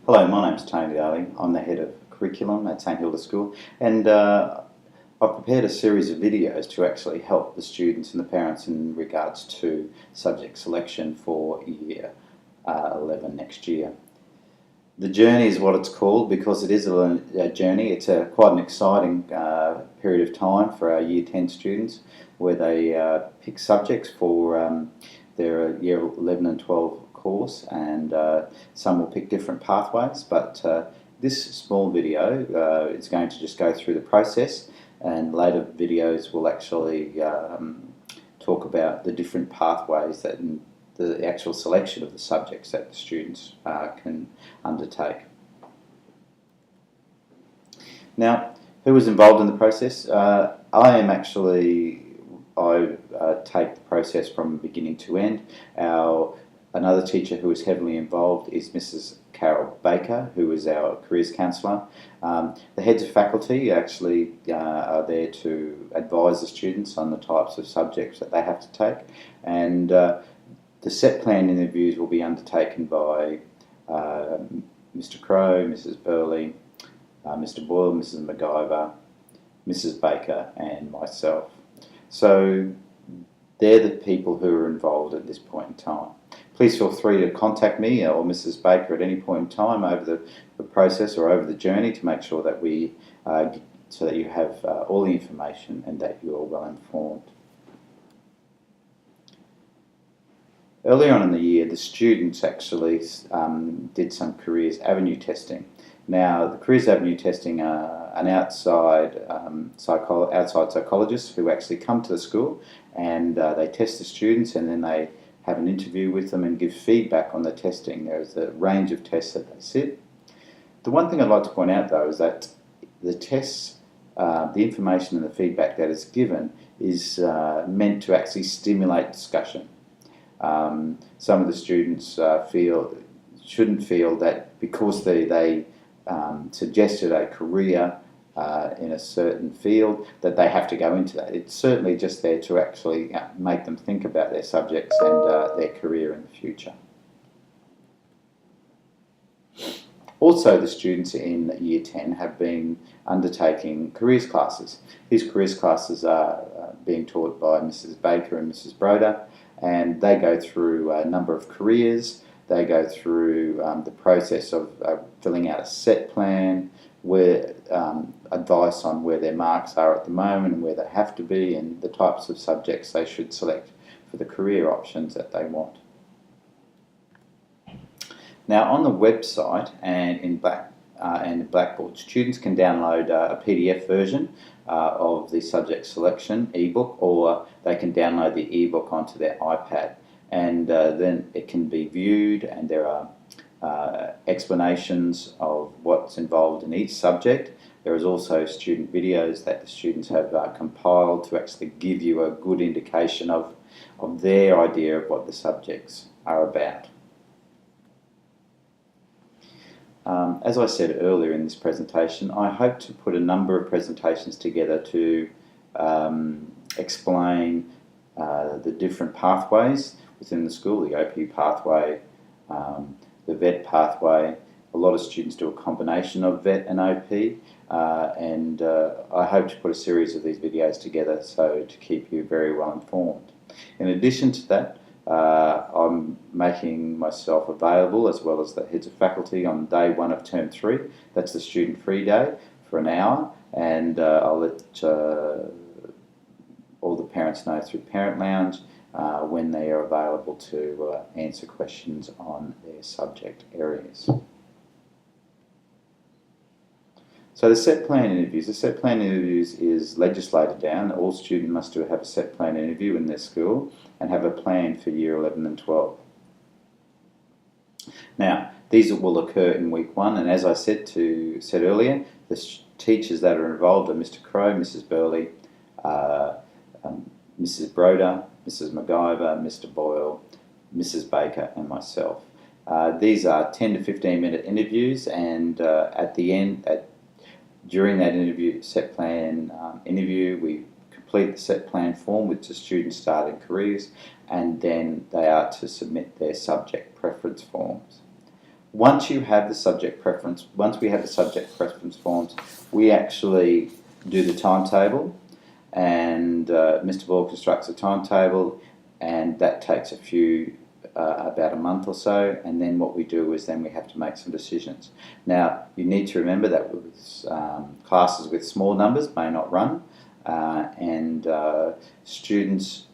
Hello, my name's Tony Darling. I'm the head of curriculum at St Hilda School, and I've prepared a series of videos to actually help the students and the parents in regards to subject selection for year 11 next year. The journey is what it's called because it is a journey. It's quite an exciting period of time for our year 10 students where they pick subjects for their year 11 and 12 course, and some will pick different pathways, but this small video is going to just go through the process, and later videos will actually talk about the different pathways that the actual selection of the subjects that the students can undertake. Now, who was involved in the process? I take the process from beginning to end. Another teacher who is heavily involved is Mrs. Carol Baker, who is our careers counsellor. The heads of faculty actually are there to advise the students on the types of subjects that they have to take, and the set plan interviews will be undertaken by Mr. Crow, Mrs. Burley, Mr. Boyle, Mrs. MacGyver, Mrs. Baker and myself. So they're the people who are involved at this point in time. Please feel free to contact me or Mrs. Baker at any point in time over the process or over the journey to make sure that so that you have all the information and that you are well informed. Earlier on in the year, the students actually did some Careers Avenue testing. Now, the Careers Avenue testing are an outside psychologists who actually come to the school, and they test the students, and then they have an interview with them and give feedback on the testing. There's a range of tests that they sit. The one thing I'd like to point out, though, is that the tests, the information and the feedback that is given is meant to actually stimulate discussion. Some of the students shouldn't feel that because they suggested a career in a certain field that they have to go into that. It's certainly just there to actually make them think about their subjects and their career in the future. Also, the students in Year 10 have been undertaking careers classes. These careers classes are being taught by Mrs. Baker and Mrs. Broder, and they go through a number of careers. They go through the process of filling out a set plan, where advice on where their marks are at the moment and where they have to be, and the types of subjects they should select for the career options that they want. Now, on the website and in Blackboard, students can download a PDF version of the subject selection ebook, or they can download the ebook onto their iPad, and then it can be viewed, and there are explanations of what's involved in each subject. There is also student videos that the students have compiled to actually give you a good indication of their idea of what the subjects are about. As I said earlier in this presentation, I hope to put a number of presentations together to explain the different pathways within the school, the OP pathway, the VET pathway. A lot of students do a combination of VET and OP, and I hope to put a series of these videos together so to keep you very well informed. In addition to that, I'm making myself available, as well as the heads of faculty, on day 1 of term 3. That's the student free day for an hour, and I'll let all the parents know through Parent Lounge when they are available to answer questions on their subject areas. So the set plan interviews. The set plan interviews is legislated down. All students must have a set plan interview in their school and have a plan for year 11 and 12. Now, these will occur in week 1, and as I said earlier, the teachers that are involved are Mr. Crow, Mrs. Burley, Mrs. Broder, Mrs. MacGyver, Mr. Boyle, Mrs. Baker and myself. These are 10 to 15 minute interviews, and at the end, during that set plan interview, we complete the set plan form with the students starting careers, and then they are to submit their subject preference forms. once you have the subject preference, once we have the subject preference forms, we actually do the timetable, and Mr. Ball constructs a timetable, and that takes about a month or so, and then what we do is then we have to make some decisions. Now, you need to remember that with, classes with small numbers may not run, and students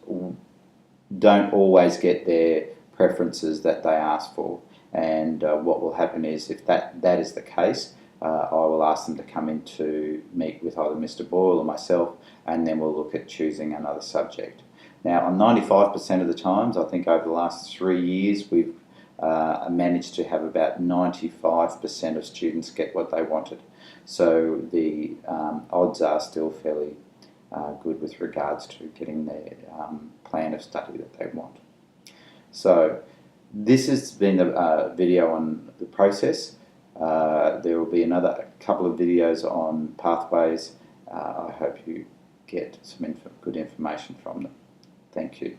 don't always get their preferences that they ask for. And what will happen is, if that is the case, I will ask them to come in to meet with either Mr. Boyle or myself, and then we'll look at choosing another subject. Now, on 95% of the times, I think over the last 3 years, we've managed to have about 95% of students get what they wanted. So the odds are still fairly good with regards to getting their plan of study that they want. So this has been a video on the process. There will be another couple of videos on pathways. I hope you get some good information from them. Thank you.